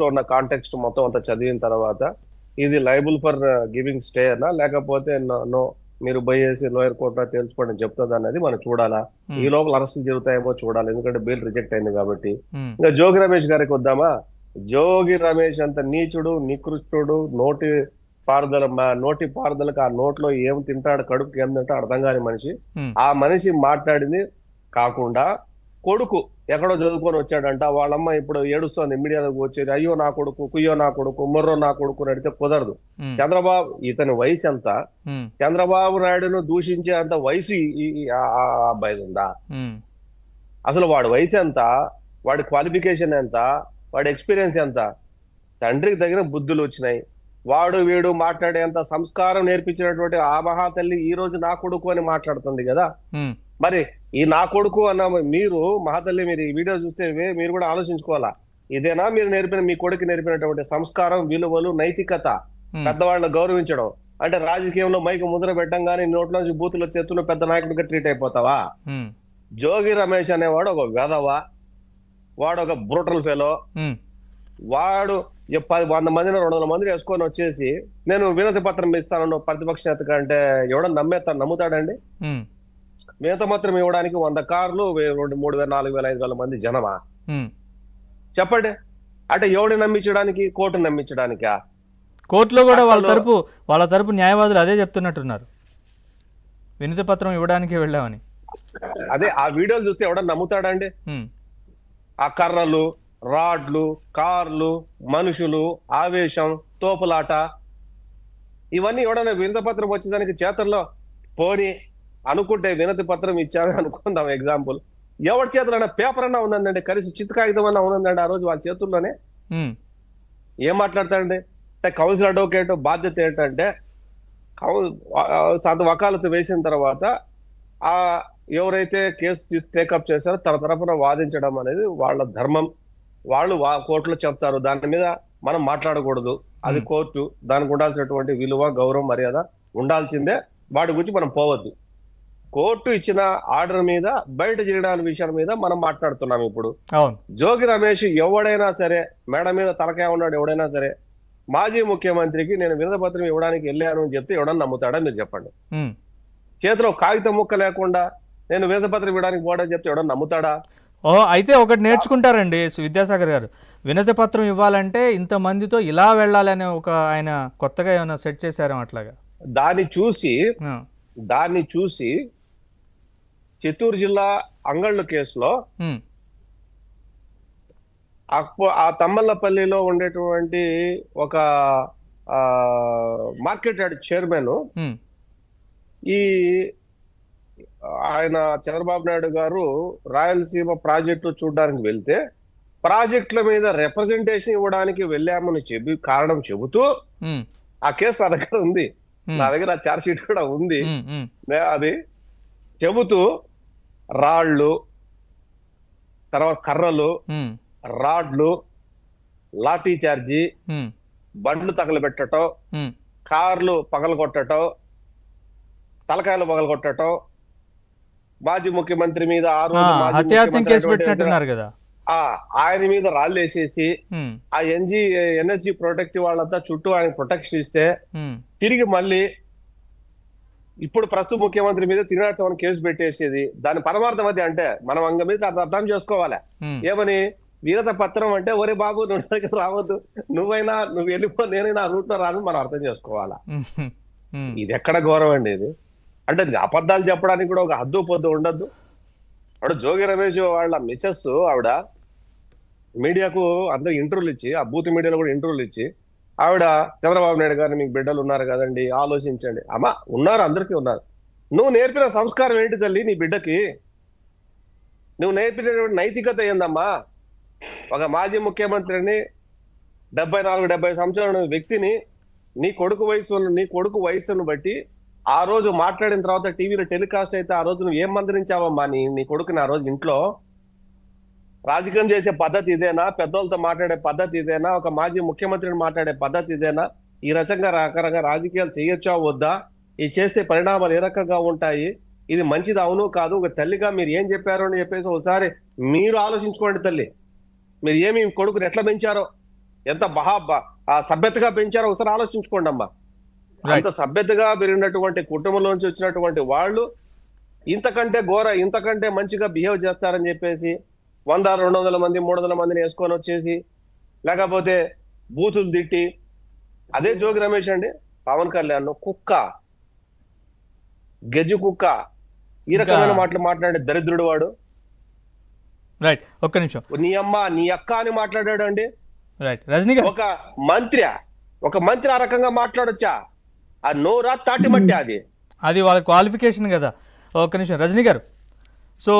ఉన్న కాంటెక్స్ట్ మొత్తం అంతా చదివిన తర్వాత ఇది లైబుల్ ఫర్ గివింగ్ స్టే అనా లేకపోతే నో మీరు పోయేసి లోయర్ కోర్టులో తేల్చుకోండి చెప్తుంది అనేది మనం చూడాలా. ఈ ఉమ్, లోపల అరెస్టులు జరుగుతాయేమో చూడాలి, ఎందుకంటే బెయిల్ రిజెక్ట్ అయింది కాబట్టి. ఉమ్, ఇంకా జోగి రమేష్ గారికి వద్దామా. జోగి రమేష్ అంత నీచుడు నికృష్టుడు, నోటి పారుదలకు ఆ నోట్లో ఏం తింటాడు, కడుపుకి ఏం తింటాడు అర్థం కాని మనిషి. ఉమ్, ఆ మనిషి మాట్లాడింది కాకుండా కొడుకు ఎక్కడో చదువుకొని వచ్చాడంట, వాళ్ళమ్మ ఇప్పుడు ఏడుస్తోంది మీడియాలోకి వచ్చేది, అయ్యో నా కొడుకు, కుయ్యో నా కొడుకు, మొర్రో నా కొడుకు అని అడిగితే కుదరదు. ఉమ్, చంద్రబాబు ఇతని వయసు ఎంత, ఉమ్, చంద్రబాబు నాయుడును దూషించే అంత వయసు ఆ అబ్బాయి ఉందా? ఉమ్, అసలు వాడి వయసు ఎంత, వాడి క్వాలిఫికేషన్ ఎంత, వాడి ఎక్స్పీరియన్స్ ఎంత? తండ్రికి తగిన బుద్ధులు వచ్చినాయి. వాడు వీడు మాట్లాడేంత సంస్కారం నేర్పించినటువంటి ఆ మహాతల్లి ఈ రోజు నా కొడుకు అని మాట్లాడుతుంది కదా. ఉమ్, మరి ఈ నా కొడుకు అన్న మీరు మహాతల్లి, మీరు ఈ వీడియో చూస్తే మీరు కూడా ఆలోచించుకోవాలా. ఇదేనా మీరు మీ కొడుకు నేర్పినటువంటి సంస్కారం, విలువలు, నైతికత, ఉమ్, పెద్దవాళ్ళని గౌరవించడం? అంటే రాజకీయంలో మైకు ముద్ర పెట్టంగానే నోట్లో నుంచి బూతులు వచ్చేస్తున్న పెద్ద నాయకుడిగా ట్రీట్ అయిపోతావా? ఉమ్, జోగి రమేష్ అనేవాడు ఒక వెధవ, వాడు ఒక బ్రూటల్ ఫెలో. ఉమ్, వాడు 100 మందిని 200 మందిని వేసుకొని వచ్చేసి నేను వినతి పత్రం ఇస్తాను ప్రతిపక్ష నేతగా అంటే ఎవడన్నా నమ్ముతాడండి? ఉమ్, వినతి పత్రం ఇవ్వడానికి 100 కార్లు, 3,000, 4,000, 5,000 మంది జనమా? ఉమ్. చెప్పండి. అంటే ఎవడిని నమ్మించడానికి? కోర్టును నమ్మించడానికా? కోర్టులో కూడా అసలు వాళ్ళ తరపు న్యాయవాదులు అదే చెప్తున్నట్టున్నారు, వినతి పత్రం ఇవ్వడానికి వెళ్ళామని. అదే ఆ వీడియోలు చూస్తే ఎవడన్నా నమ్ముతాడండి? ఉమ్, ఆ కర్రలు, రాడ్లు, కార్లు, మనుషులు, ఆవేశం, తోపులాట, ఇవన్నీ ఎవడన్నా వినతి పత్రం వచ్చేదానికి చేతల్లో పోని అనుకుంటే వినతి పత్రం ఇచ్చామే అనుకుందాం ఎగ్జాంపుల్, ఎవరి చేతులైనా పేపర్ అన్నా ఉందండి, కలిసి చిత్తు కాగితం అన్నా ఉందండి ఆ రోజు వాళ్ళ చేతుల్లోనే. ఉమ్, ఏం మాట్లాడతాడండి? అంటే కౌన్సిల్ అడ్వకేట్ బాధ్యత ఏంటంటే వకాలతు వేసిన తర్వాత ఆ ఎవరైతే కేసు టేకప్ చేశారో తన తరపున వాదించడం అనేది వాళ్ళ ధర్మం. వాళ్ళు కోర్టులో చెప్తారు, దాని మీద మనం మాట్లాడకూడదు. అది ఉమ్, కోర్టు, దానికి ఉండాల్సినటువంటి విలువ, గౌరవం, మర్యాద ఉండాల్సిందే. వాటి గురించి మనం పోవద్దు. కోర్టు ఇచ్చిన ఆర్డర్ మీద బయట జరిగిన విషయాల మీద మనం మాట్లాడుతున్నాం ఇప్పుడు. అవును. జోగి రమేష్ ఎవడైనా సరే, మేడ మీద తలకాయ ఉన్నాడు ఎవడైనా సరే, మాజీ ముఖ్యమంత్రికి నేను వినతి పత్రం ఇవ్వడానికి వెళ్ళాను అని చెప్తే ఎవడన్నా నమ్ముతాడా? మీరు చెప్పండి. ఉమ్. చేతిలో కాగితం ముక్క లేకుండా నేను వినతి పత్రం ఇవ్వడానికి పోవడం చెప్తే ఎవడన్నా నమ్ముతాడా? ఓ, అయితే ఒకటి నేర్చుకుంటారండి విద్యాసాగర్ గారు, వినతి పత్రం ఇవ్వాలంటే ఇంతమందితో ఇలా వెళ్ళాలనే ఒక ఆయన కొత్తగా ఏమైనా సెట్ చేశారేమో అట్లాగా. దాన్ని చూసి ఆ, దాన్ని చూసి చిత్తూరు జిల్లా అంగళ్ళు కేసులో ఉమ్, ఆ తమ్మల్లపల్లిలో ఉండేటువంటి ఒక మార్కెట్ యార్డ్ చైర్మన్, ఉమ్, ఈ ఆయన చంద్రబాబు నాయుడు గారు రాయలసీమ ప్రాజెక్టు చూడడానికి వెళ్తే ప్రాజెక్టుల మీద రిప్రజెంటేషన్ ఇవ్వడానికి వెళ్ళామని కారణం చెబుతూ, ఉమ్, ఆ కేసు నా దగ్గర ఉంది, ఉమ్, నా దగ్గర ఛార్జ్ షీట్ కూడా ఉంది. ఉమ్, ఉమ్, అది చెబుతూ రాళ్ళు, తర్వాత కర్రలు, ఉమ్, రాడ్లు, లాఠీ చార్జీ, ఉమ్, బండ్లు తగలబెట్టడం, ఉమ్. కార్లు పగలగొట్టడం, తలకాయలు పగలగొట్టడం, మాజీ ముఖ్యమంత్రి మీద ఆ రోజు మాజీ హత్యాయత్నం కేసు ముఖ్యమంత్రి పెట్టినట్టున్నారు కదా. ఆయన మీద రాళ్ళు వేసేసి ఉమ్, ఆ ఎన్ఎస్జి ప్రొటెక్టివ్ వాళ్ళంతా చుట్టూ ఆయన ప్రొటెక్షన్ ఇస్తే ఉమ్, తిరిగి మళ్ళీ ఇప్పుడు ప్రస్తుత ముఖ్యమంత్రి మీద తిరిగి కేసు పెట్టేసేది. దాని పరమార్థం అది. అంటే మనం అంగ మీద అర్థం చేసుకోవాలి. ఉమ్, ఏమని? వినతి పత్రం అంటే ఒరే బాబు నువ్వు రావద్దు, నువ్వు వెళ్ళిపో, నేనైనా ఆ రూట్ లో రాను మనం అర్థం చేసుకోవాలా. ఉమ్, ఉమ్, ఇది ఎక్కడ గౌరవం అండి ఇది? అంటే అబద్ధాలు చెప్పడానికి కూడా ఒక హద్దు పొద్దు ఉండద్దు. ఆవిడ జోగి రమేష్ వాళ్ళ మిసెస్ ఆవిడ మీడియాకు అందరూ ఇంటర్వ్యూలు ఇచ్చి, ఆ బూత్ మీడియాలో కూడా ఇంటర్వ్యూలు ఇచ్చి, ఆవిడ చంద్రబాబు నాయుడు గారిని మీకు బిడ్డలు ఉన్నారు కదండి, ఆలోచించండి. అమ్మా ఉన్నారు, అందరికీ ఉన్నారు. నువ్వు నేర్పిన సంస్కారం ఏంటి తల్లి నీ బిడ్డకి? నువ్వు నేర్పినటువంటి నైతికత ఏందమ్మా? ఒక మాజీ ముఖ్యమంత్రిని 74-70 సంవత్సరాల వ్యక్తిని నీ కొడుకు వయసును బట్టి ఆ రోజు మాట్లాడిన తర్వాత టీవీలో టెలికాస్ట్ అయితే ఆ రోజు నువ్వు ఏం మందరించావమ్మా నీ కొడుకుని ఆ రోజు ఇంట్లో? రాజకీయం చేసే పద్ధతి ఇదేనా? పెద్దోళ్ళతో మాట్లాడే పద్ధతి ఇదేనా? ఒక మాజీ ముఖ్యమంత్రిని మాట్లాడే పద్ధతి ఇదేనా? ఈ రకంగా రకరకాల రాజకీయాలు చేయొచ్చా వద్దా? ఇది చేస్తే పరిణామాలు ఏ రకంగా ఉంటాయి? ఇది మంచిది అవును కాదు? ఒక తల్లిగా మీరు ఏం చెప్పారు అని చెప్పేసి ఒకసారి మీరు ఆలోచించుకోండి తల్లి. మీరు ఏమి కొడుకుని ఎట్లా పెంచారో, ఎంత ఆ సభ్యతగా పెంచారో ఒకసారి ఆలోచించుకోండి అమ్మా. అంత సభ్యతగా పెరిగినటువంటి కుటుంబంలోంచి వచ్చినటువంటి వాళ్ళు ఇంతకంటే ఇంతకంటే మంచిగా బిహేవ్ చేస్తారని చెప్పేసి 100, 200 మంది 300 మందిని వేసుకొని వచ్చేసి లేకపోతే బూతులు తిట్టి అదే జోగి రమేష్ అండి పవన్ కళ్యాణ్ కుక్క గెజ్జు కుక్క ఈ రకమైన మాటలు మాట్లాడే దరిద్రుడు వాడు. రైట్, ఒక్క నిమిషం. నీ అమ్మ నీ అక్క అని మాట్లాడాడు అండి. రైట్, రజనీ గారు. ఒక మంత్రి ఆ రకంగా మాట్లాడొచ్చా? ఆ నోరా తాటి మట్టి అది వాళ్ళ క్వాలిఫికేషన్ కదా. ఒక్క నిమిషం రజనీ గారు. సో